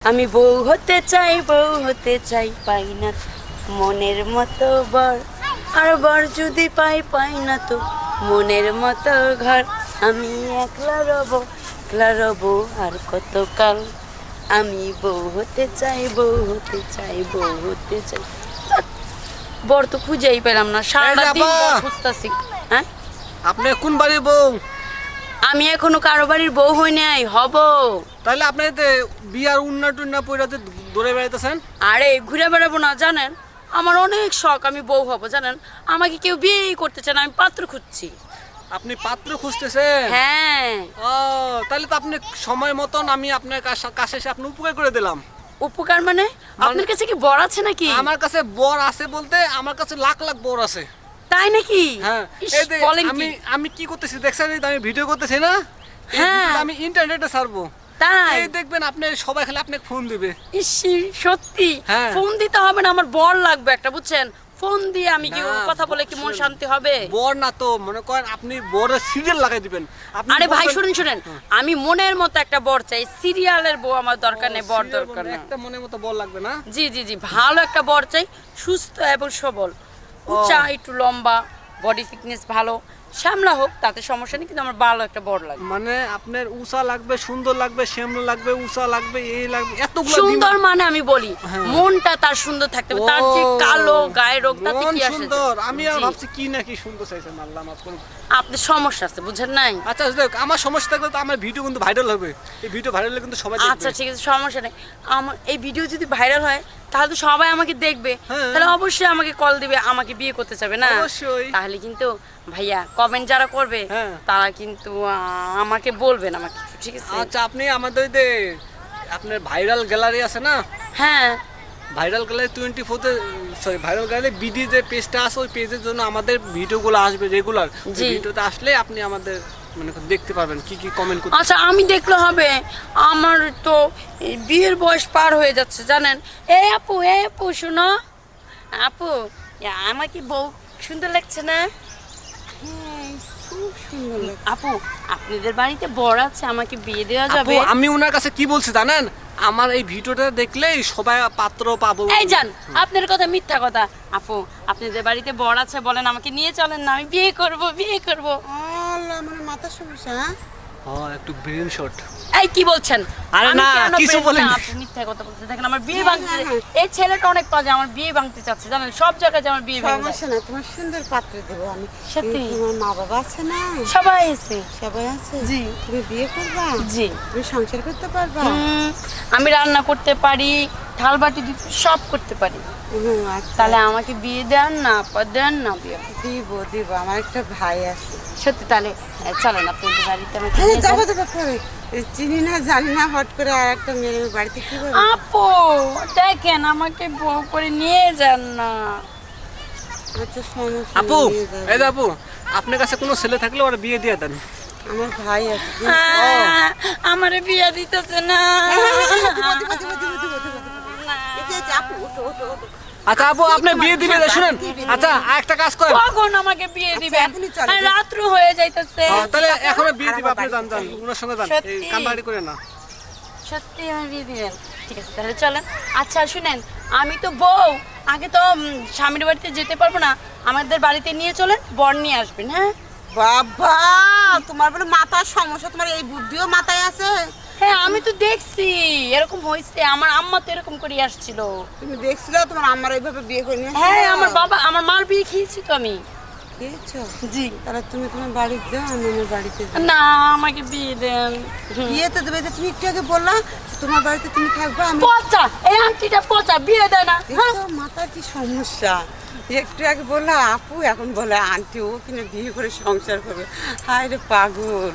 আমি বউ হতে চাই পাই না মনের মতো বর আর বর যদি পাই না তো মনের মতো ঘর আমি একলা রব আর কতকাল আমি বউ হতে চাই বর তো খুঁজেই পেলাম না সারা দিন বর খুঁজতাছি। হ্যাঁ আপনি কোন বাড়ির বউ? আমি এখনো কারো বাড়ির বউ হই নাই, হব। তাহলে আপনি বিয়ার উন্না পইরাতে দৌড়ে বেড়াইতেছেন? আরে ঘুরে বেড়াবো না, জানেন আমার অনেক শখ আমি বউ হব, জানেন আমাকে কেউ বিয়েই করতে চায় না, আমি পাত্র খুঁজছি। আপনি পাত্র খুঁজতেছেন? হ্যাঁ। ও তাহলে তো আপনি সময় মতন আমি আপনার কাছে এসে আপনি উপকার করে দিলাম। উপকার মানে আপনার কাছে কি বর আছে নাকি? আমার কাছে বর আছে বলতে আমার কাছে লাখ লাখ বর আছে। তাই নাকি? হ্যাঁ। ইস, বলেন কি? আমি কি করতেছি দেখছেন? আমি ভিডিও করতেছি না, হ্যাঁ আমি ইন্টারনেটে ছাড়বো। তাই এই দেখবেন আপনি সবাই খালি আপনাকে ফোন দিবে। ইস সত্যি? হ্যাঁ। ফোন দিতে হবে না, আমার বর লাগবে একটা, বুঝছেন? ফোন দিয়ে আমি কি না, কথা বলে কি মন শান্তি হবে? বর না তো মনে করেন আপনি বরের সিরিয়াল লাগাই দিবেন। আপনি আরে ভাই বলবেন- শুনেন আমি মনের মতো একটা বর চাই, সিরিয়ালের বউ আমার দরকার নেই, বর সিরিয়াল দরকার বলতে না। একটা মনের মতো বর লাগবে না? জি ভালো একটা বর চাই, সুস্থ এবং সবল, উঁচা একটু লম্বা, বডি ফিটনেস ভালো, শ্যামলা হোক তাতে সমস্যা নেই, কিন্তু আমার ভালো একটা বর লাগবে। মানে আপনার উষা লাগবে, সুন্দর লাগবে, শ্যামলা লাগবে, উষা লাগবে, এই লাগবে, এতগুলো সুন্দর মানে আমি বলি হ্যাঁ। মনটা তার সুন্দর থাকতে হবে, তার যে কালো গায়ের রোগ তাতে মন কি আসে? সুন্দর। আমি আর জি। ভাবছি কি না কি সুন্দর চাইছেন, আল্লাহ মাফ করুন। আপনার সমস্যা আছে বুঝেন নাই? আচ্ছা দেখ, আমার সমস্যা থাকলে তো আমার ভিডিও কিন্তু ভাইরাল হবে। এই ভিডিও ভাইরাল হলে কিন্তু সবাই দেখবে। আচ্ছা ঠিক আছে, সমস্যা নেই। আমার এই ভিডিও যদি ভাইরাল হয় তাহলে তো সবাই আমাকে দেখবে, হ্যাঁ। তাহলে অবশ্যই আমাকে কল দিবে, আমাকে বিয়ে করতে চাবে না? অবশ্যই। তাহলে কিন্তু ভাইয়া কমেন্ট যারা করবে হ্যাঁ। তারা কিন্তু আমাকে বলবেন আমাকে কিছু, ঠিক আছে? আচ্ছা আপনি আমাদের আপনার ভাইরাল গ্যালারি আছে না, হ্যাঁ ভাইরাল গ্যালারি 24-তে ভাইরাল গ্যালারি বিডি যে পেজটা আছে ওই পেজের জন্য আমাদের ভিডিওগুলো আসবে রেগুলার। জি। ভিডিওতে আসলে আপনি আমাদের মানে দেখতে পারবেন কি কি কমেন্ট করতে। আচ্ছা আমি দেখলে হবে? আমার তো এই বিয়ের বয়স পার হয়ে যাচ্ছে জানেন। এই আপু শোনো, আপু আমাকে বউ সুন্দর লাগছে না? খুব সুন্দর লাগে। আপু আপনাদের বাড়িতে বর আছে, আমাকে বিয়ে দেওয়া যাবে? আপু আমি ওনার কাছে কি বলছি জানেন? আমার এই ভিডিওটা দেখলেই সবাই পাত্র পাবো। এই যান, আপনার কথা মিথ্যা কথা। আপু আপনাদের বাড়িতে বর আছে, বলেন আমাকে নিয়ে চলেন না, আমি বিয়ে করব। আল্লাহ, মানে মাথার সমস্যা? হ্যাঁ একটু ব্রেন শট। এই কি বলছেন? আরে আমি না, কেন কিছু প্রেম- বলিনি। না, আপনি মিথ্যা কথা বলছেন। দেখেন আমার বিয়ে হ্যাঁ, ভাঙছে, হ্যাঁ। এই ছেলেটা অনেক কাজে আমার বিয়ে ভাঙতে চাচ্ছে, জানেন সব জায়গায় যে আমার বিয়ে ভেঙে যায়। সমস্যা না, তোমার সুন্দর পাত্র দেবো আমি। সত্যি? তোমার মা বাবা আছে না? সবাই আছে। সবাই আছে? জি। তুমি বিয়ে করবা? জি। তুমি সংসার করতে পারবা? আমি রান্না করতে পারি, থাল বাটি দিতে সব করতে পারি। আচ্ছা। তাহলে আমাকে বিয়ে দেন না, আপা দেন না বিয়ে? দিব, আমার একটা ভাই আছে। সত্যি? তাহলে চলেন আপনাদের বাড়িতে আমাকে হ্যাঁ, নিয়ে যান। যাবো পরে। চিনি না জানি না, হট করে আর একটা মেয়ের বাড়িতে কি বলবো? আপু দেখেন আমাকে বউ করে নিয়ে যান না। আচ্ছা সমস্যা আপু নেই, নিয়ে যাবো। এই যে আপু, আপনার কাছে কোনো ছেলে থাকলে ওরা বিয়ে দিয়ে দেন। আমার ভাই আছে। আমারে বিয়ে দিতেছে না। এই যে, আপু, ওঠো, ওঠো, ওঠো। আচ্ছা আপু আপনি বিয়ে দিবে শুনেন। আচ্ছা একটা কাজ করেন, কখন আমাকে বিয়ে দিবেন? এখনই চলো। রাত্র হয়ে যাইতেছে। তাহলে এখনো বিয়ে দিবে, আপনি যান ওনার সঙ্গে যান, এই সত্যি? কান্নাকাটি করে না। সত্যি আমি বিয়ে দিবেন? ঠিক আছে তাহলে চলেন। আচ্ছা শুনেন, আমি তো বউ, আগে তো স্বামীর বাড়িতে যেতে পারবো না, আমাদের বাড়িতে নিয়ে চলেন, বর নিয়ে আসবেন। হ্যাঁ বাবা, তোমার বলে মাথার সমস্যা, তোমার এই বুদ্ধিও মাথায় আছে? হ্যাঁ আমি তো দেখছি এরকম হয়েছে, আমার আম্মা তো এরকম করে আসছিল। তুমি দেখছিলে তোমার আম্মার এইভাবে বিয়ে করে নিয়ে হ্যাঁ আমার বাবা, আমার মার বিয়ে খেয়েছি তো আমি। খেয়েছো? জি। তাহলে তুমি তোমার বাড়িতে যাও, আমি আমার বাড়িতে যাই। না আমাকে বিয়ে দেন। বিয়ে তো দেবে, তুমি একটু আগে বললা তোমার বাড়িতে তুমি থাকবে, আমি পচা, এই আন্টিটা পচা, বিয়ে দেয় না। হ্যাঁ দেখো মাথার কি সমস্যা। একটু আগে বললা আপু, এখন বলে আন্টি, ও কিনা বিয়ে করে সংসার করবে। হায় রে পাগল।